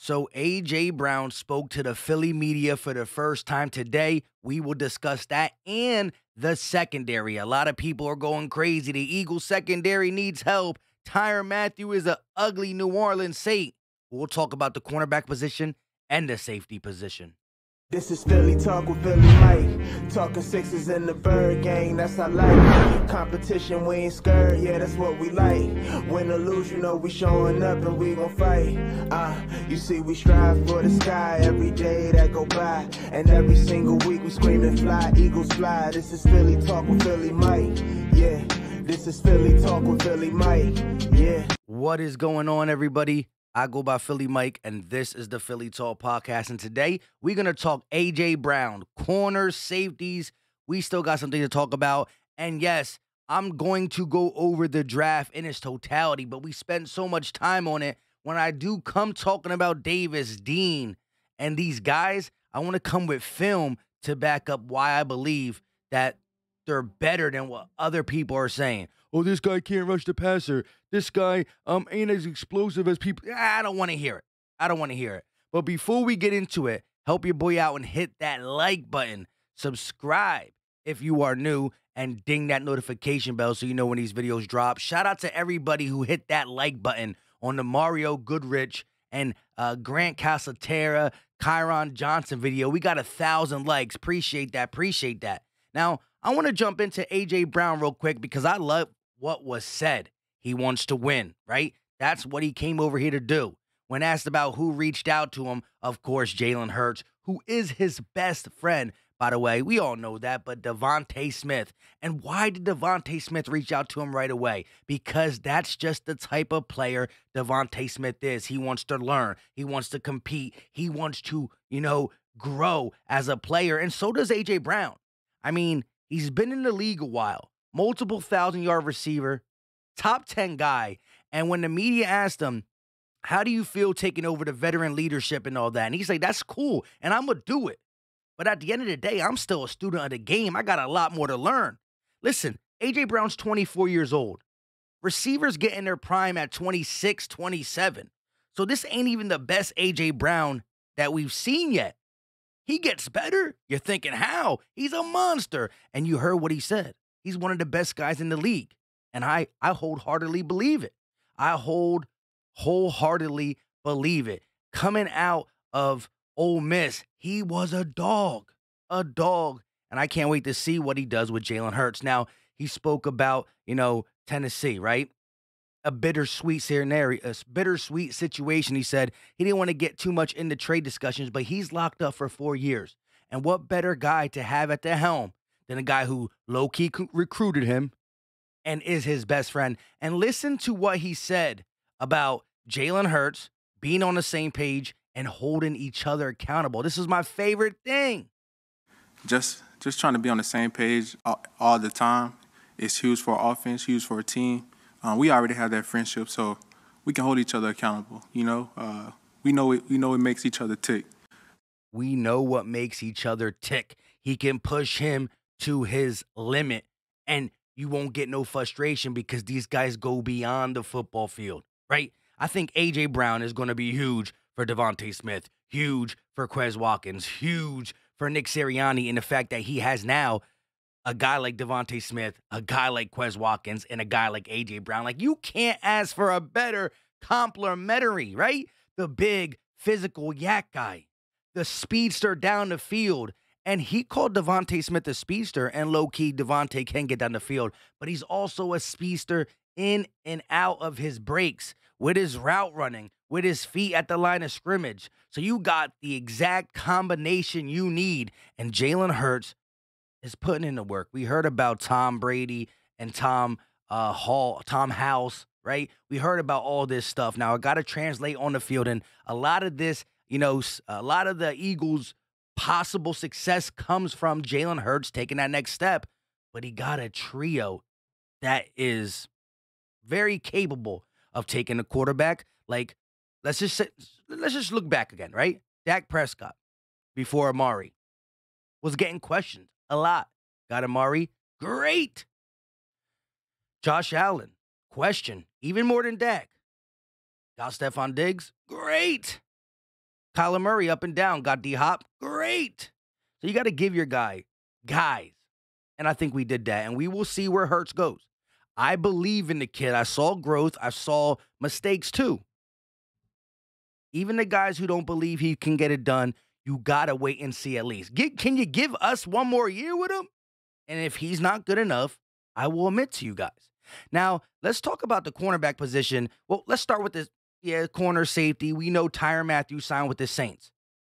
So A.J. Brown spoke to the Philly media for the first time today. We will discuss that and the secondary. A lot of people are going crazy. The Eagles secondary needs help. Tyrann Mathieu is an ugly New Orleans Saint. We'll talk about the cornerback position and the safety position. This is Philly Talk with Philly Mike. Talking sixes in the bird gang, that's our life. Competition, we ain't scared, yeah, that's what we like. Win or lose, you know we showing up and we gon' fight. You see we strive for the sky every day that go by. And every single week we screaming fly, Eagles fly. This is Philly Talk with Philly Mike, yeah. This is Philly Talk with Philly Mike, yeah. What is going on, everybody? I go by Philly Mike, and this is the Philly Talk Podcast. And today, we're going to talk A.J. Brown, corners, safeties. We still got something to talk about. And yes, I'm going to go over the draft in its totality, but we spent so much time on it. When I do come talking about Davis, Dean, and these guys, I want to come with film to back up why I believe that they're better than what other people are saying. Oh, this guy can't rush the passer. This guy ain't as explosive as people. I don't want to hear it. I don't want to hear it. But before we get into it, help your boy out and hit that like button. Subscribe if you are new and ding that notification bell so you know when these videos drop. Shout out to everybody who hit that like button on the Mario Goodrich and Grant Casaterra, Kyron Johnson video. We got 1,000 likes. Appreciate that. Appreciate that. Now, I want to jump into A.J. Brown real quick because I love what was said. He wants to win, right? That's what he came over here to do. When asked about who reached out to him, of course, Jalen Hurts, who is his best friend, by the way. We all know that, but Devontae Smith. And why did Devontae Smith reach out to him right away? Because that's just the type of player Devontae Smith is. He wants to learn. He wants to compete. He wants to, grow as a player. And so does A.J. Brown. I mean, he's been in the league a while. Multiple 1,000-yard receiver, top 10 guy. And when the media asked him, how do you feel taking over the veteran leadership and all that? And he's like, that's cool, and I'm going to do it. But at the end of the day, I'm still a student of the game. I got a lot more to learn. Listen, A.J. Brown's 24 years old. Receivers get in their prime at 26, 27. So this ain't even the best A.J. Brown that we've seen yet. He gets better. You're thinking, how? He's a monster. And you heard what he said. He's one of the best guys in the league. And I wholeheartedly believe it. I wholeheartedly believe it. Coming out of Ole Miss, he was a dog. A dog. And I can't wait to see what he does with Jalen Hurts. Now, he spoke about, Tennessee, right? A bittersweet scenario, a bittersweet situation. He said he didn't want to get too much into trade discussions, but he's locked up for 4 years. And what better guy to have at the helm than a guy who low-key recruited him and is his best friend? And listen to what he said about Jalen Hurts being on the same page and holding each other accountable. This is my favorite thing. Just trying to be on the same page all the time. It's huge for our offense, huge for our team. We already have that friendship, so we can hold each other accountable. We know it makes each other tick. We know what makes each other tick. He can push him to his limit, and you won't get no frustration because these guys go beyond the football field, right? I think A.J. Brown is going to be huge for Devontae Smith, huge for Quez Watkins, huge for Nick Sirianni in the fact that he has now a guy like Devontae Smith, a guy like Quez Watkins, and a guy like A.J. Brown. Like, you can't ask for a better complementary, right? The big, physical yak guy, the speedster down the field. And he called Devontae Smith a speedster, and low-key, Devontae can get down the field. But he's also a speedster in and out of his breaks, with his route running, with his feet at the line of scrimmage. So you got the exact combination you need. And Jalen Hurts is putting in the work. We heard about Tom Brady and Tom House, right? We heard about all this stuff. Now, I got to translate on the field. And a lot of this, a lot of the Eagles' possible success comes from Jalen Hurts taking that next step. But he got a trio that is very capable of taking a quarterback. Like, let's just look back again, right? Dak Prescott, before Amari, was getting questioned a lot. Got Amari, great. Josh Allen, question, even more than Dak. Got Stephon Diggs, great. Kyler Murray up and down, got D-Hop, great. So you got to give your guys. And I think we did that, and we will see where Hurts goes. I believe in the kid. I saw growth. I saw mistakes too. Even the guys who don't believe he can get it done, you got to wait and see at least. Can you give us one more year with him? And if he's not good enough, I will admit to you guys. Now, let's talk about the cornerback position. Well, let's start with this. Yeah, corner safety. We know Tyrann Mathieu signed with the Saints.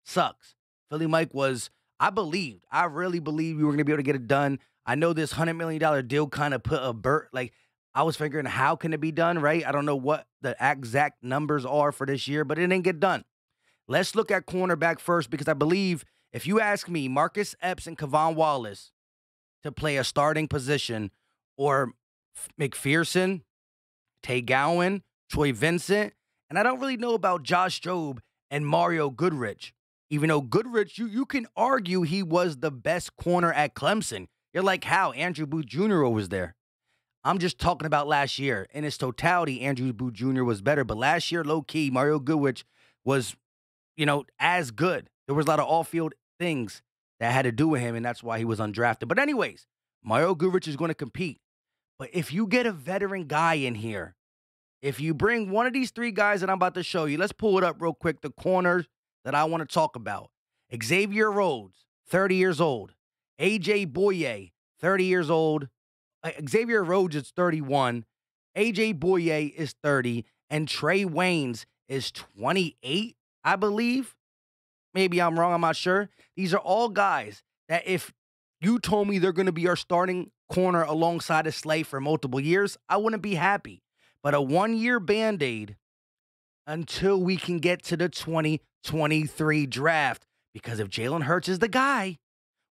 Sucks. Philly Mike I really believed we were going to be able to get it done. I know this $100 million deal kind of put I was figuring how can it be done, right? I don't know what the exact numbers are for this year, but it didn't get done. Let's look at cornerback first, because I believe, if you ask me, Marcus Epps and Kevon Wallace to play a starting position, or McPherson, Tay Gowan, Troy Vincent, and I don't really know about Josh Jobe and Mario Goodrich. Even though Goodrich, you can argue he was the best corner at Clemson. You're like, how? Andrew Booth Jr. was there. I'm just talking about last year. In its totality, Andrew Booth Jr. was better. But last year, low-key, Mario Goodrich was, as good. There was a lot of off-field things that had to do with him, and that's why he was undrafted. But anyways, Mario Goodrich is going to compete. But if you get a veteran guy in here, if you bring one of these three guys that I'm about to show you, let's pull it up real quick, the corners that I want to talk about. Xavier Rhodes, 30 years old. A.J. Boye, 30 years old. Xavier Rhodes is 31. A.J. Boye is 30. And Trey Waynes is 28, I believe. Maybe I'm wrong. I'm not sure. These are all guys that if you told me they're going to be our starting corner alongside of Slay for multiple years, I wouldn't be happy. But a one-year Band-Aid until we can get to the 2023 draft. Because if Jalen Hurts is the guy,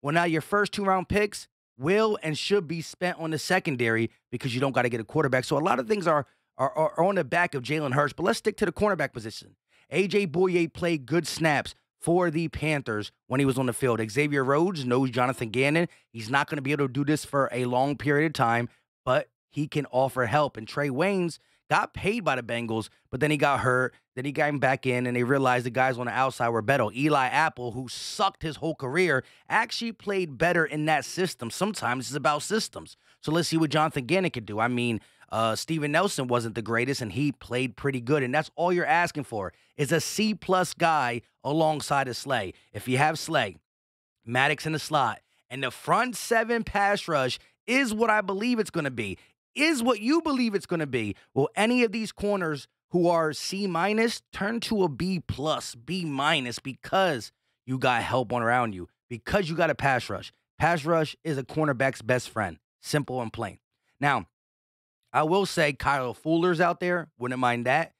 well, now your first 2-round picks will and should be spent on the secondary, because you don't got to get a quarterback. So a lot of things are on the back of Jalen Hurts. But let's stick to the cornerback position. A.J. Boye played good snaps for the Panthers when he was on the field. Xavier Rhodes knows Jonathan Gannon. He's not going to be able to do this for a long period of time, but he can offer help. And Trey Waynes got paid by the Bengals, but then he got hurt. Then he got him back in, and they realized the guys on the outside were better. Eli Apple, who sucked his whole career, actually played better in that system. Sometimes it's about systems. So let's see what Jonathan Gannon could do. I mean, Steven Nelson wasn't the greatest, and he played pretty good, and that's all you're asking for is a C-plus guy alongside of Slay. If you have Slay, Maddox in the slot, and the front seven pass rush is what I believe it's going to be, is what you believe it's going to be, will any of these corners who are C- turn to a B+, B-, because you got help on around you, because you got a pass rush. Pass rush is a cornerback's best friend. Simple and plain. Now, I will say Kyle Fuller's out there. Wouldn't mind that.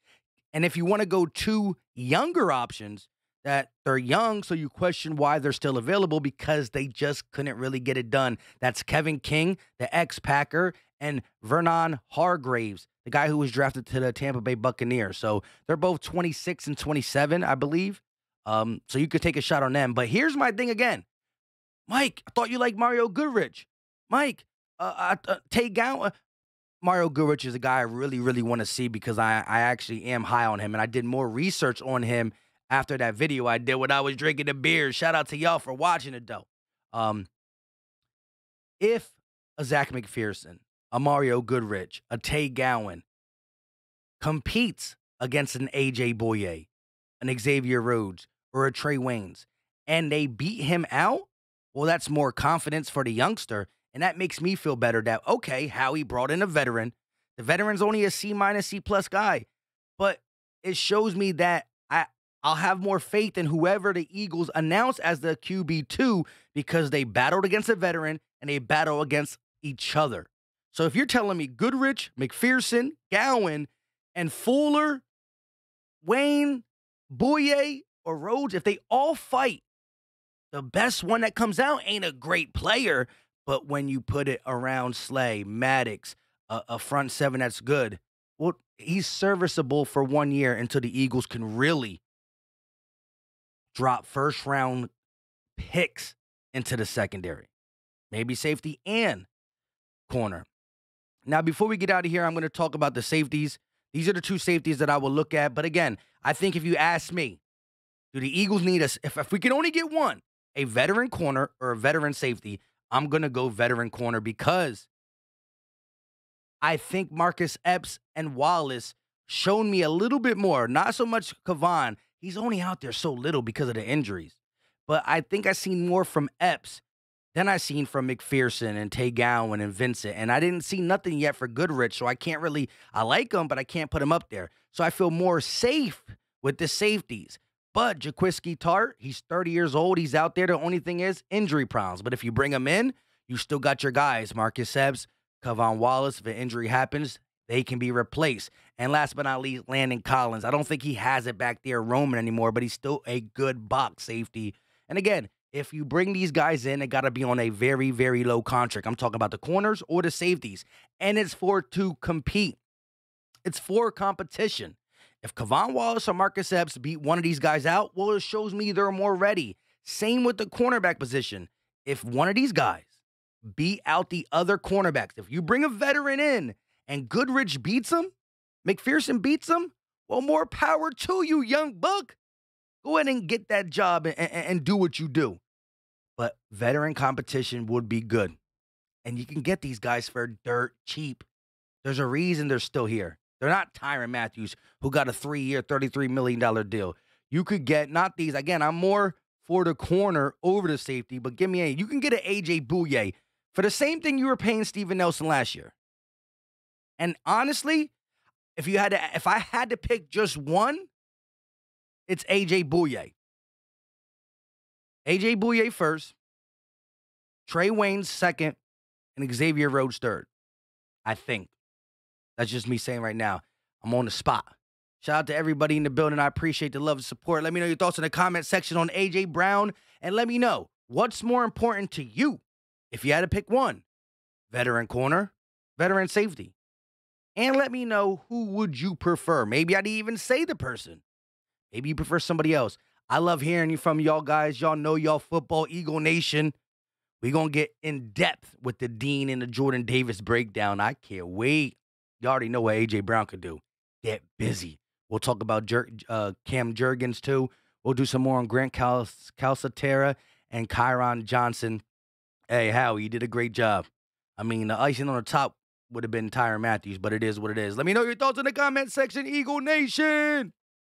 And if you want to go two younger options, that they're young, so you question why they're still available, because they just couldn't really get it done. That's Kevin King, the ex-Packer, and Vernon Hargraves, the guy who was drafted to the Tampa Bay Buccaneers. So they're both 26 and 27, I believe. So you could take a shot on them. But here's my thing again. Mike, I thought you liked Mario Goodrich. Mike, Tay Gowan. Mario Goodrich is a guy I really, really want to see, because I actually am high on him. And I did more research on him after that video I did when I was drinking the beer. Shout out to y'all for watching it, though. If a Zach McPherson, a Mario Goodrich, a Tay Gowan competes against an A.J. Boye, an Xavier Rhodes, or a Trey Waynes, and they beat him out, well, that's more confidence for the youngster, and that makes me feel better that, okay, Howie brought in a veteran. The veteran's only a C-, C+ guy, but it shows me that I'll have more faith in whoever the Eagles announce as the QB2, because they battled against a veteran and they battle against each other. So if you're telling me Goodrich, McPherson, Gowan, and Fuller, Wayne, Boye, or Rhodes, if they all fight, the best one that comes out ain't a great player, but when you put it around Slay, Maddox, a front seven that's good, well, he's serviceable for 1 year until the Eagles can really drop first-round picks into the secondary. Maybe safety and corner. Now, before we get out of here, I'm going to talk about the safeties. These are the two safeties that I will look at. But again, I think if you ask me, Do the Eagles need us? If we can only get one, a veteran corner or a veteran safety, I'm going to go veteran corner because I think Marcus Epps and Wallace shown me a little bit more. Not so much Kavan. He's only out there so little because of the injuries. But I think I seen more from Epps than I seen from McPherson and Tay Gowan and Vincent. And I didn't see nothing yet for Goodrich, so I can't really – I like him, but I can't put him up there. So I feel more safe with the safeties. But Jaquiski Tart, he's 30 years old. He's out there. The only thing is injury problems. But if you bring him in, you still got your guys, Marcus Epps, Kavon Wallace. If an injury happens, they can be replaced. And last but not least, Landon Collins. I don't think he has it back there roaming anymore, but he's still a good box safety. And again, if you bring these guys in, they got to be on a very, very low contract. I'm talking about the corners or the safeties. And it's to compete. It's for competition. If Kavon Wallace or Marcus Epps beat one of these guys out, well, it shows me they're more ready. Same with the cornerback position. If one of these guys beat out the other cornerbacks, if you bring a veteran in and Goodrich beats him, McPherson beats him, well, more power to you, young buck. Go ahead and get that job and do what you do. But veteran competition would be good. And you can get these guys for dirt cheap. There's a reason they're still here. They're not Tyrann Mathieu, who got a 3-year, $33 million deal. You could get, not these, again, I'm more for the corner over the safety, but give me you can get an A.J. Bouye for the same thing you were paying Steven Nelson last year. And honestly, if I had to pick just one, it's A.J. Bouye. A.J. Bouye first, Trey Waynes second, and Xavier Rhodes third. I think. That's just me saying right now. I'm on the spot. Shout out to everybody in the building. I appreciate the love and support. Let me know your thoughts in the comment section on A.J. Brown. And let me know what's more important to you if you had to pick one. Veteran corner, veteran safety. And let me know who would you prefer. Maybe I didn't even say the person. Maybe you prefer somebody else. I love hearing from y'all guys. Y'all know y'all football Eagle Nation. We're going to get in depth with the Dean and the Jordan Davis breakdown. I can't wait. You already know what A.J. Brown could do. Get busy. We'll talk about Cam Jurgens, too. We'll do some more on Grant Calcaterra and Kyron Johnson. Hey, Howie, you did a great job. I mean, the icing on the top would have been Tyrann Mathieu, but it is what it is. Let me know your thoughts in the comment section, Eagle Nation.